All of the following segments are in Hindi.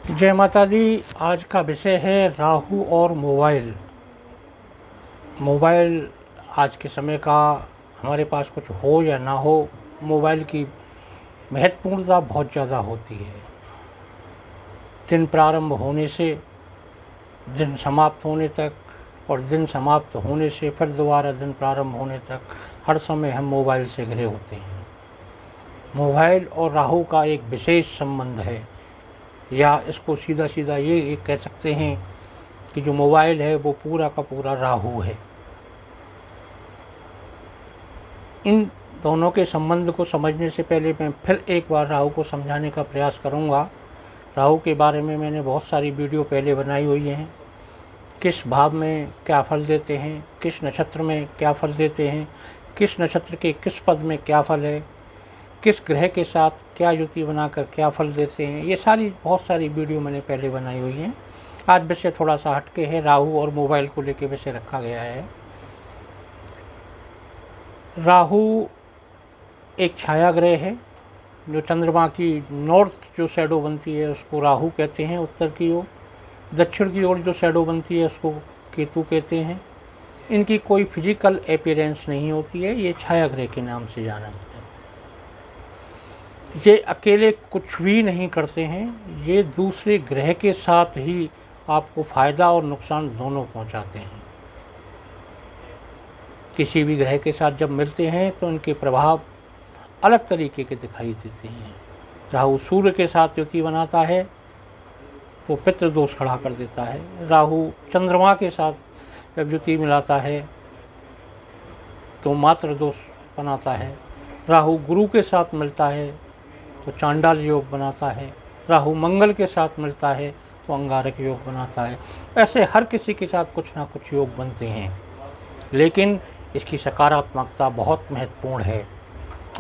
जय माता दी। आज का विषय है राहु और मोबाइल। मोबाइल आज के समय का, हमारे पास कुछ हो या ना हो, मोबाइल की महत्वपूर्णता बहुत ज़्यादा होती है। दिन प्रारंभ होने से दिन समाप्त होने तक, और दिन समाप्त होने से फिर दोबारा दिन प्रारंभ होने तक, हर समय हम मोबाइल से घिरे होते हैं। मोबाइल और राहु का एक विशेष संबंध है, या इसको सीधा सीधा ये कह सकते हैं कि जो मोबाइल है वो पूरा का पूरा राहु है। इन दोनों के संबंध को समझने से पहले मैं फिर एक बार राहु को समझाने का प्रयास करूंगा। राहु के बारे में मैंने बहुत सारी वीडियो पहले बनाई हुई हैं। किस भाव में क्या फल देते हैं, किस नक्षत्र में क्या फल देते हैं, किस नक्षत्र के किस पद में क्या फल है, किस ग्रह के साथ क्या युति बनाकर क्या फल देते हैं, ये बहुत सारी वीडियो मैंने पहले बनाई हुई हैं। आज विषय थोड़ा सा हटके है, राहु और मोबाइल को लेकर विषय रखा गया है। राहु एक छाया ग्रह है, जो चंद्रमा की नॉर्थ जो शैडो बनती है उसको राहु कहते हैं, उत्तर की ओर। दक्षिण की ओर जो शैडो बनती है उसको केतु कहते हैं। इनकी कोई फिजिकल अपीयरेंस नहीं होती है, ये छाया ग्रह के नाम से जाना जाता है। ये अकेले कुछ भी नहीं करते हैं, ये दूसरे ग्रह के साथ ही आपको फ़ायदा और नुकसान दोनों पहुंचाते हैं। किसी भी ग्रह के साथ जब मिलते हैं तो इनके प्रभाव अलग तरीके के दिखाई देते हैं। राहु सूर्य के साथ युति बनाता है तो पितृ दोष खड़ा कर देता है। राहु चंद्रमा के साथ जब युति मिलाता है तो मातृ दोष बनाता है। राहु गुरु के साथ मिलता है तो चांडाल योग बनाता है। राहु मंगल के साथ मिलता है तो अंगारक योग बनाता है। ऐसे हर किसी के साथ कुछ ना कुछ योग बनते हैं, लेकिन इसकी सकारात्मकता बहुत महत्वपूर्ण है।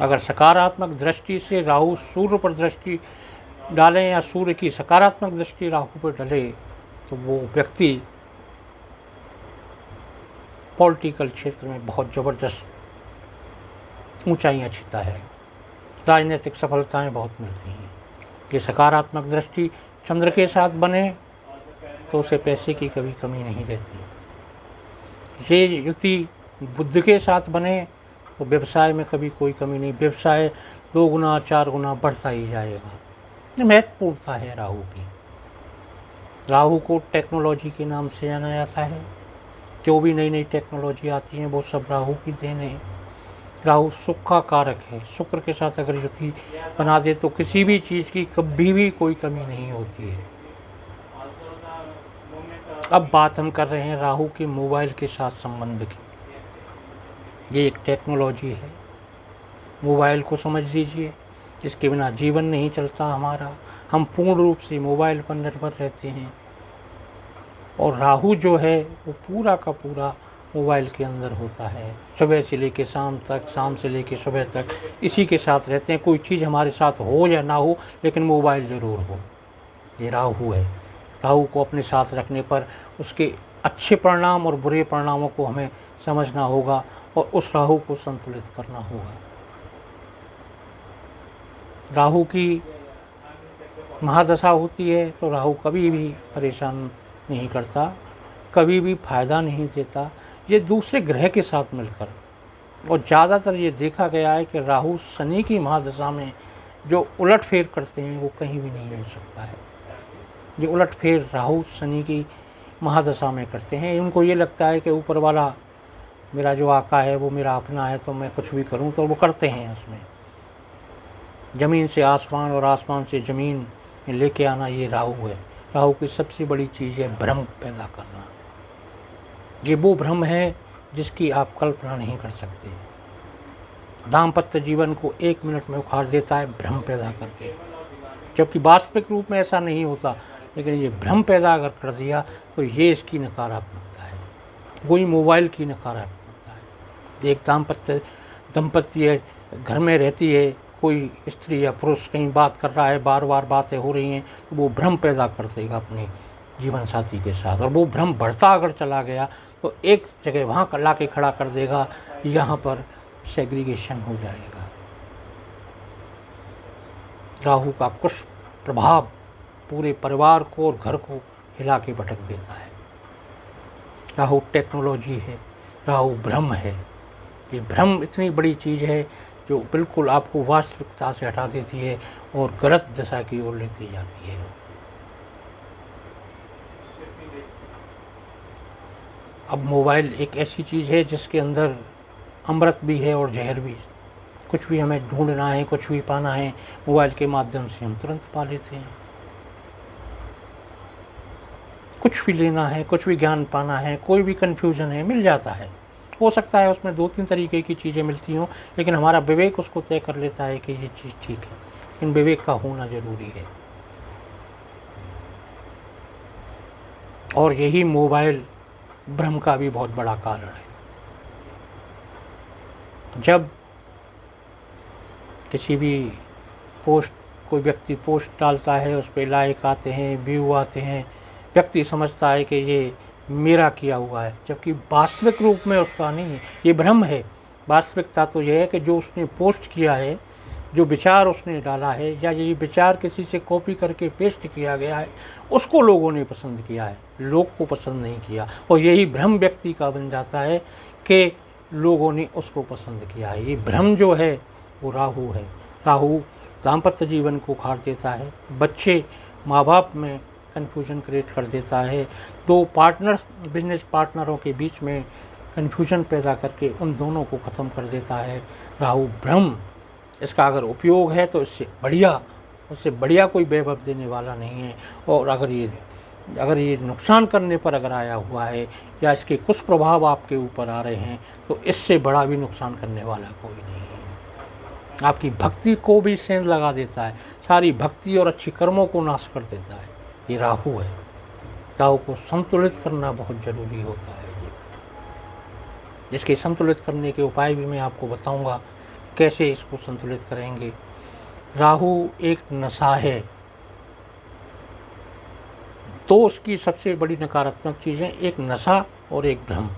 अगर सकारात्मक दृष्टि से राहु सूर्य पर दृष्टि डालें या सूर्य की सकारात्मक दृष्टि राहु पर डले तो वो व्यक्ति पॉलिटिकल क्षेत्र में बहुत ज़बरदस्त ऊंचाइयां छूता है, राजनीतिक सफलताएं बहुत मिलती हैं। ये सकारात्मक दृष्टि चंद्र के साथ बने तो उसे पैसे की कभी कमी नहीं रहती। ये युति बुध के साथ बने तो व्यवसाय में कभी कोई कमी नहीं, व्यवसाय 2 गुना 4 गुना बढ़ता ही जाएगा। ये महत्वपूर्णता है राहु की। राहु को टेक्नोलॉजी के नाम से जाना जाता है। जो भी नई नई टेक्नोलॉजी आती है वो सब राहु की देन है। राहु सुख का कारक है। शुक्र के साथ अगर युति बना दे तो किसी भी चीज़ की कभी भी कोई कमी नहीं होती है। अब बात हम कर रहे हैं राहु के मोबाइल के साथ संबंध की। ये एक टेक्नोलॉजी है, मोबाइल को समझ लीजिए। इसके बिना जीवन नहीं चलता हमारा, हम पूर्ण रूप से मोबाइल पर निर्भर रहते हैं। और राहु जो है वो पूरा का पूरा मोबाइल के अंदर होता है। सुबह से लेकर शाम तक, शाम से लेकर सुबह तक इसी के साथ रहते हैं। कोई चीज़ हमारे साथ हो या ना हो, लेकिन मोबाइल ज़रूर हो। ये राहु है। राहु को अपने साथ रखने पर उसके अच्छे परिणाम और बुरे परिणामों को हमें समझना होगा और उस राहु को संतुलित करना होगा। राहु की महादशा होती है तो राहु कभी भी परेशान नहीं करता, कभी भी फायदा नहीं देता। ये दूसरे ग्रह के साथ मिलकर, और ज़्यादातर ये देखा गया है कि राहु शनि की महादशा में जो उलटफेर करते हैं वो कहीं भी नहीं हो सकता है। ये उलटफेर राहु शनि की महादशा में करते हैं। उनको ये लगता है कि ऊपर वाला मेरा जो आका है वो मेरा अपना है, तो मैं कुछ भी करूं, तो वो करते हैं। उसमें ज़मीन से आसमान और आसमान से ज़मीन में लेके आना, ये राहु है। राहु की सबसे बड़ी चीज़ है भ्रम पैदा करना। ये वो भ्रम है जिसकी आप कल्पना नहीं कर सकते। दाम्पत्य जीवन को 1 मिनट में उखाड़ देता है भ्रम पैदा करके, जबकि वास्तविक रूप में ऐसा नहीं होता। लेकिन ये भ्रम पैदा अगर कर दिया तो ये इसकी नकारात्मकता है, वही मोबाइल की नकारात्मकता है। एक दंपत्ति घर में रहती है, कोई स्त्री या पुरुष कहीं बात कर रहा है, बार बार बातें हो रही हैं, तो वो भ्रम पैदा कर देगा अपने जीवन साथी के साथ। और वो भ्रम बढ़ता अगर चला गया तो एक जगह वहाँ ला के खड़ा कर देगा, यहाँ पर सेग्रीगेशन हो जाएगा। राहु का कुछ प्रभाव पूरे परिवार को और घर को हिला के भटक देता है। राहु टेक्नोलॉजी है, राहु भ्रम है। ये भ्रम इतनी बड़ी चीज़ है जो बिल्कुल आपको वास्तविकता से हटा देती है और गलत दिशा की ओर लेती जाती है। अब मोबाइल एक ऐसी चीज़ है जिसके अंदर अमृत भी है और जहर भी। कुछ भी हमें ढूंढना है, कुछ भी पाना है, मोबाइल के माध्यम से हम तुरंत पा लेते हैं। कुछ भी लेना है, कुछ भी ज्ञान पाना है, कोई भी कन्फ्यूज़न है, मिल जाता है। हो सकता है उसमें 2-3 तरीके की चीज़ें मिलती हों, लेकिन हमारा विवेक उसको तय कर लेता है कि ये चीज़ ठीक है। लेकिन विवेक का होना ज़रूरी है। और यही मोबाइल भ्रम का भी बहुत बड़ा कारण है। जब किसी भी पोस्ट, कोई व्यक्ति पोस्ट डालता है, उस पर लाइक आते हैं, व्यू आते हैं, व्यक्ति समझता है कि ये मेरा किया हुआ है, जबकि वास्तविक रूप में उसका नहीं है। ये भ्रम है। वास्तविकता तो यह है कि जो उसने पोस्ट किया है, जो विचार उसने डाला है, या ये विचार किसी से कॉपी करके पेस्ट किया गया है, उसको लोगों ने पसंद किया है, लोग को पसंद नहीं किया। और यही भ्रम व्यक्ति का बन जाता है कि लोगों ने उसको पसंद किया है। ये भ्रम जो है वो राहु है। राहु दाम्पत्य जीवन को उखाड़ देता है, बच्चे माँ बाप में कन्फ्यूजन क्रिएट कर देता है, दो पार्टनर्स, बिजनेस पार्टनरों के बीच में कन्फ्यूजन पैदा करके उन दोनों को ख़त्म कर देता है। राहु भ्रम, इसका अगर उपयोग है तो उससे बढ़िया कोई वैभव देने वाला नहीं है। और अगर ये नुकसान करने पर अगर आया हुआ है या इसके कुछ प्रभाव आपके ऊपर आ रहे हैं, तो इससे बड़ा भी नुकसान करने वाला कोई नहीं है। आपकी भक्ति को भी सेंध लगा देता है, सारी भक्ति और अच्छी कर्मों को नाश कर देता है। ये राहु है। राहु को संतुलित करना बहुत ज़रूरी होता है। जिसके संतुलित करने के उपाय भी मैं आपको बताऊंगा, कैसे इसको संतुलित करेंगे। राहु एक नशा है। तो उसकी सबसे बड़ी नकारात्मक चीज़ें, एक नशा और एक भ्रम।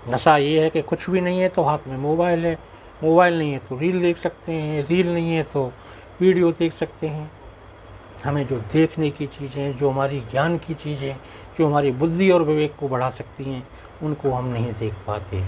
नशा ये है कि कुछ भी नहीं है तो हाथ में मोबाइल है, मोबाइल नहीं है तो रील देख सकते हैं, रील नहीं है तो वीडियो देख सकते हैं। हमें जो देखने की चीज़ें, जो हमारी ज्ञान की चीज़ें, जो हमारी बुद्धि और विवेक को बढ़ा सकती हैं, उनको हम नहीं देख पाते।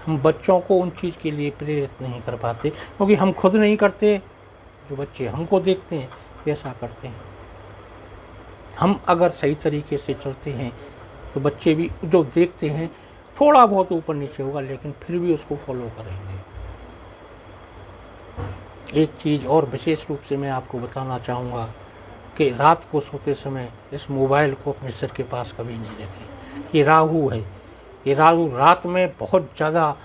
हम बच्चों को उन चीज़ के लिए प्रेरित नहीं कर पाते, क्योंकि हम खुद नहीं करते। जो बच्चे हमको देखते हैं वैसा करते हैं। हम अगर सही तरीके से चलते हैं तो बच्चे भी जो देखते हैं थोड़ा बहुत ऊपर नीचे होगा, लेकिन फिर भी उसको फॉलो करेंगे। एक चीज़ और विशेष रूप से मैं आपको बताना चाहूँगा कि रात को सोते समय इस मोबाइल को अपने सिर के पास कभी नहीं रखें। ये राहु है। ये राहु रात में बहुत ज़्यादा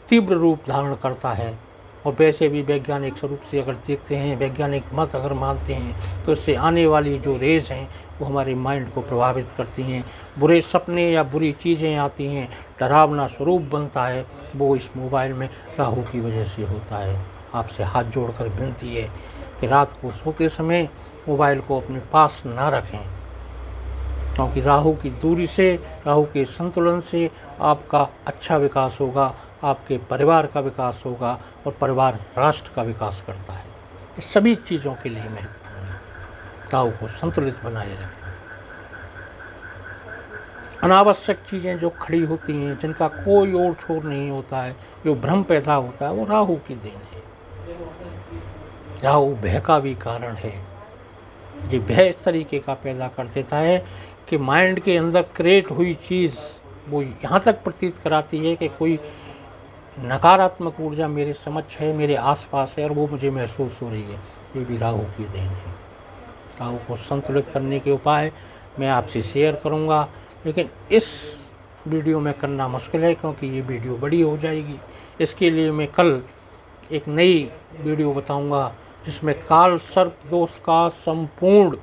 तीव्र रूप धारण करता है। और वैसे भी वैज्ञानिक स्वरूप से अगर देखते हैं, वैज्ञानिक मत अगर मानते हैं, तो इससे आने वाली जो रेज हैं वो हमारे माइंड को प्रभावित करती हैं। बुरे सपने या बुरी चीज़ें आती हैं, डरावना स्वरूप बनता है, वो इस मोबाइल में राहु की वजह से होता है। आपसे हाथ जोड़कर विनती है कि रात को सोते समय मोबाइल को अपने पास ना रखें, क्योंकि राहु की दूरी से, राहु के संतुलन से आपका अच्छा विकास होगा, आपके परिवार का विकास होगा, और परिवार राष्ट्र का विकास करता है। इस सभी चीज़ों के लिए महत्वपूर्ण है राहु को संतुलित बनाए रखें। अनावश्यक चीज़ें जो खड़ी होती हैं, जिनका कोई ओर छोर नहीं होता है, जो भ्रम पैदा होता है, वो राहु की देन है। राहु भय का भी कारण है। ये भय इस तरीके का पैदा कर देता है कि माइंड के अंदर क्रिएट हुई चीज़ वो यहाँ तक प्रतीत कराती है कि कोई नकारात्मक ऊर्जा मेरे समक्ष है, मेरे आसपास है, और वो मुझे महसूस हो रही है। ये भी राहु की देन है। राहु को संतुलित करने के उपाय मैं आपसे शेयर करूँगा, लेकिन इस वीडियो में करना मुश्किल है, क्योंकि ये वीडियो बड़ी हो जाएगी। इसके लिए मैं कल एक नई वीडियो बताऊँगा, जिसमें काल सर्प दोष का संपूर्ण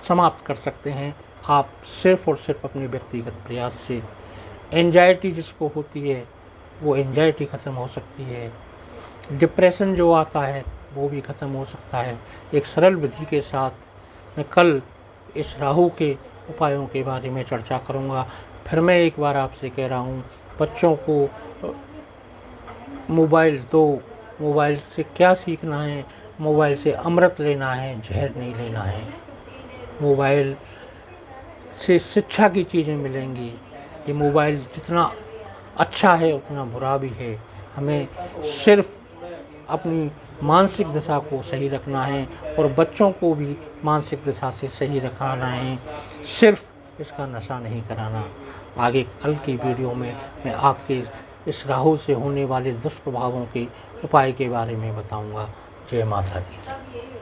समाप्त कर सकते हैं आप सिर्फ और सिर्फ अपने व्यक्तिगत प्रयास से। एंजाइटी जिसको होती है वो एंजाइटी ख़त्म हो सकती है। डिप्रेशन जो आता है वो भी ख़त्म हो सकता है। एक सरल विधि के साथ मैं कल इस राहु के उपायों के बारे में चर्चा करूँगा। फिर मैं एक बार आपसे कह रहा हूँ, बच्चों को मोबाइल दो, मोबाइल से क्या सीखना है, मोबाइल से अमृत लेना है, जहर नहीं लेना है। मोबाइल से शिक्षा की चीज़ें मिलेंगी। ये मोबाइल जितना अच्छा है उतना बुरा भी है। हमें सिर्फ अपनी मानसिक दशा को सही रखना है और बच्चों को भी मानसिक दशा से सही रखना है, सिर्फ इसका नशा नहीं कराना। आगे कल की वीडियो में मैं आपके इस राहु से होने वाले दुष्प्रभावों के उपाय के बारे में बताऊंगा। जय माता दी।